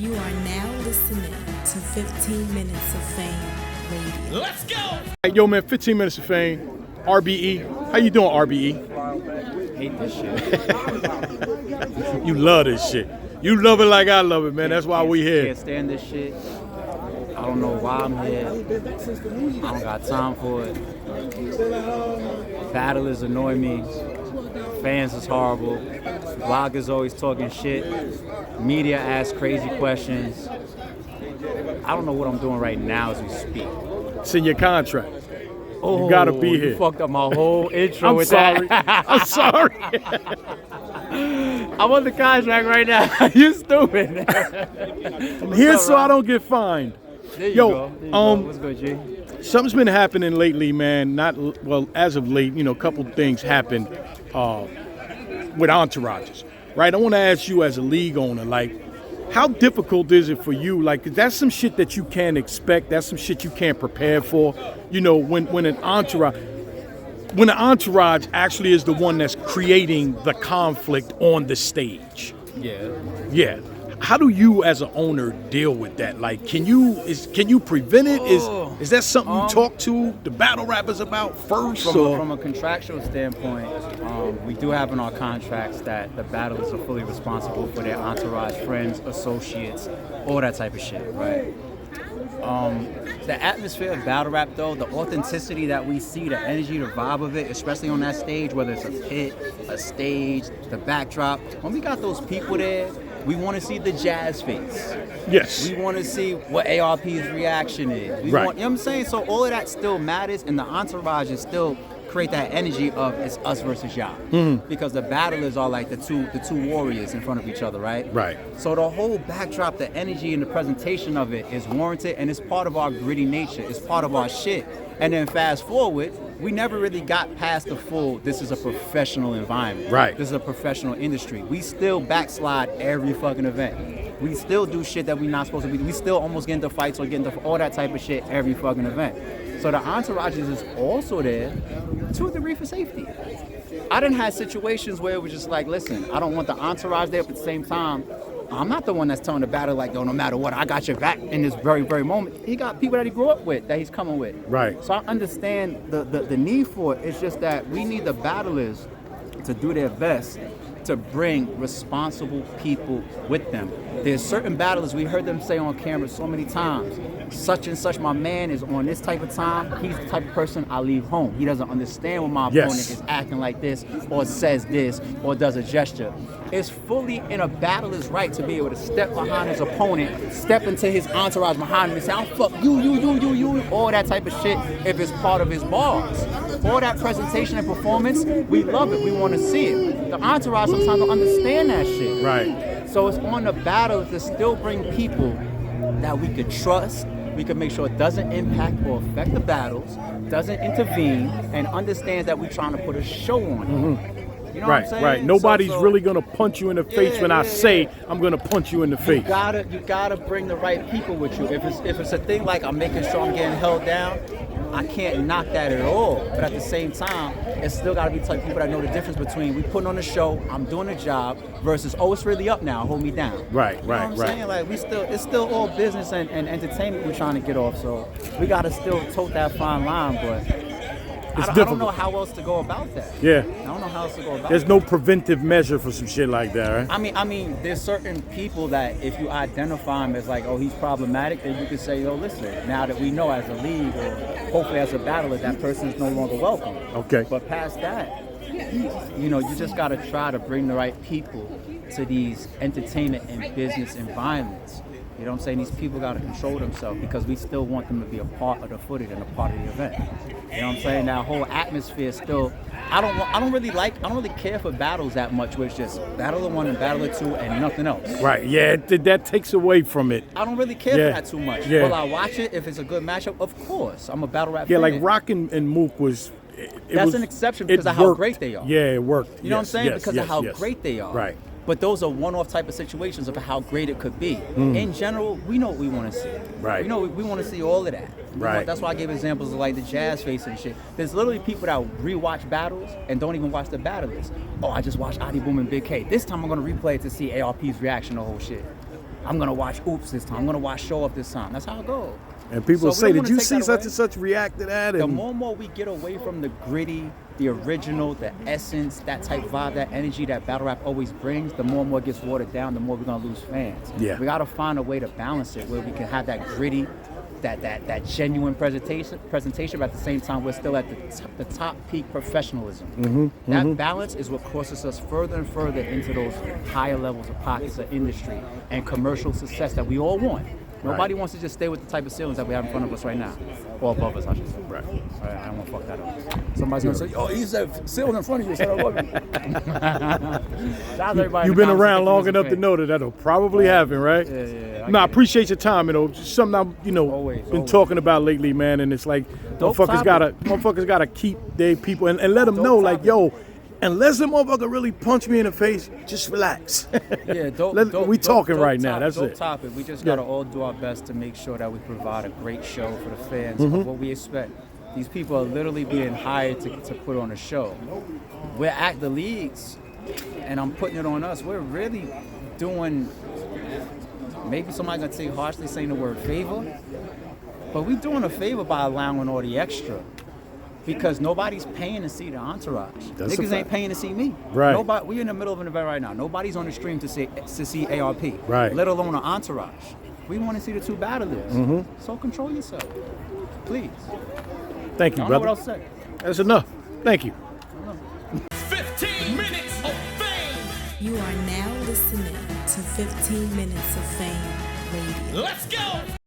You are now listening to 15 Minutes of Fame Radio. Let's go! Hey, yo, man, 15 Minutes of Fame, RBE. How you doing, RBE? Hate this shit. You love this shit. You love it like I love it, man. That's why we here. Can't stand this shit. I don't know why I'm here. I don't got time for it. Battlers annoy me. Fans is horrible. Bloggers always talking shit. Media asks crazy questions. I don't know what I'm doing right now as we speak. It's in your contract. Oh, you gotta be here. You fucked up my whole intro I'm with sorry. that. I'm sorry. I'm on the contract right now. You stupid. I'm here so I don't get fined. There you Yo, go. There you go. What's good, G? Something's been happening lately, man. As of late, a couple things happened with Entourages, right? I want to ask you as a league owner, like, how difficult is it for you? Like, that's some shit that you can't expect. That's some shit you can't prepare for. When an entourage actually is the one that's creating the conflict on the stage. Yeah. Yeah. How do you, as an owner, deal with that? Like, can you prevent it? Is that something you talk to the battle rappers about first? From a contractual standpoint, we do have in our contracts that the battlers are fully responsible for their entourage, friends, associates, all that type of shit, right? The atmosphere of battle rap, though, the authenticity that we see, the energy, the vibe of it, especially on that stage, whether it's a pit, a stage, the backdrop, when we got those people there, we want to see the jazz face. Yes. We want to see what ARP's reaction is. Right. You know what I'm saying? So all of that still matters, and the entourage is still create that energy of it's us versus y'all. Mm-hmm. Because the battlers are like the two warriors in front of each other, right? Right. So the whole backdrop, the energy and the presentation of it is warranted, and it's part of our gritty nature. It's part of our shit. And then fast forward, we never really got past the full, this is a professional environment. Right. This is a professional industry. We still backslide every fucking event. We still do shit that we're not supposed to be. We still almost get into fights or get into all that type of shit every fucking event. So the entourages is also there to a degree for safety. I done had situations where it was just like, listen, I don't want the entourage there, but at the same time, I'm not the one that's telling the battle like, yo, no matter what, I got your back in this very, very moment. He got people that he grew up with, that he's coming with. Right. So I understand the need for it. It's just that we need the battlers to do their best to bring responsible people with them. There's certain battlers, we heard them say on camera so many times, such and such, my man is on this type of time, he's the type of person I leave home. He doesn't understand when my opponent is acting like this, or says this, or does a gesture. It's fully in a battler's right to be able to step behind his opponent, step into his entourage behind him and say, I'll fuck you, all that type of shit if it's part of his bars. All that presentation and performance, we love it, we want to see it. The entourage sometimes don't understand that shit. Right. So it's on the battle to still bring people that we could trust, we can make sure it doesn't impact or affect the battles, doesn't intervene, and understands that we're trying to put a show on it. Mm-hmm. You know what I'm saying? Right. Nobody's really gonna punch you in the face when I say I'm gonna punch you in the face. You gotta bring the right people with you. If it's a thing like I'm making sure I'm getting held down, I can't knock that at all. But at the same time, it's still gotta be the type of people that know the difference between we putting on a show, I'm doing a job, versus it's really up now, hold me down. Right. You know what I'm saying? Like it's still all business and entertainment we're trying to get off. So we gotta still tote that fine line, but I don't know how else to go about that. Yeah. I don't know how else to go about There's that. no preventive measure for some shit like that, right? I mean, there's certain people that if you identify him as like, oh, he's problematic, then you can say, yo, listen, now that we know as a league or hopefully as a battler, that person is no longer welcome. Okay. But past that, you just got to try to bring the right people to these entertainment and business environments. You know what I'm saying? These people got to control themselves because we still want them to be a part of the footage and a part of the event. You know what I'm saying? That whole atmosphere still, I don't really care for battles that much where it's just battler one and battler two and nothing else. Right, yeah, that takes away from it. I don't really care for that too much. Yeah. Will I watch it if it's a good matchup? Of course. I'm a battle rap fan. Yeah, like Rock and Mook was... That's an exception because of how great they are. Yeah, it worked. You know what I'm saying? Because of how great they are. Right. But those are one-off type of situations of how great it could be. In general, we know what we want to see. Right. You know, we want to see all of that. Right. That's why I gave examples of like the jazz face and shit. There's literally people that rewatch battles and don't even watch the battlers. Oh, I just watched Adi Boom and Big K. This time I'm going to replay it to see ARP's reaction to the whole shit. I'm gonna watch Oops this time. I'm gonna watch Show Off this time. That's how it goes. And people So we say, don't did wanna you take see that such away. and such react to that? The And more we get away from the gritty, the original, the essence, that type vibe, that energy that battle rap always brings, the more and more it gets watered down, the more we're gonna lose fans. Yeah. We gotta find a way to balance it where we can have that gritty, that genuine presentation, but at the same time we're still at the top peak professionalism. That balance is what crosses us further and further into those higher levels of pockets of industry and commercial success that we all want. Nobody wants to just stay with the type of ceilings that we have in front of us right now. Or above us, I should say. Right. I don't want to fuck that up. Somebody's going to say, oh, he's a ceiling in front of you. So I love you. Shout out to everybody You've in the been comments around that long give us enough a to fan. know that that'll probably happen, right? Yeah. No, I appreciate your time, Just something I've, been Always. talking about lately, man. And it's like, Dope motherfuckers gotta keep their people and let them know, like, topic. yo, unless the motherfucker really punch me in the face, just relax. Yeah, We talking right now. That's dope it. topic. We just got to all do our best to make sure that we provide a great show for the fans Mm-hmm. of what we expect. These people are literally being hired to put on a show. We're at the leagues, and I'm putting it on us. We're really doing, maybe somebody gonna take harshly saying the word favor, but we're doing a favor by allowing all the extra. Because nobody's paying to see the Entourage. That's a Niggas ain't fact. paying to see me. Right. Nobody. We're in the middle of an event right now. Nobody's on the stream to see ARP. Right. Let alone an Entourage. We want to see the two battlers. So control yourself, please. Thank I you, don't know brother. what else to say. That's enough. Thank you. 15 minutes of fame. You are now listening to 15 Minutes of Fame Radio. Let's go.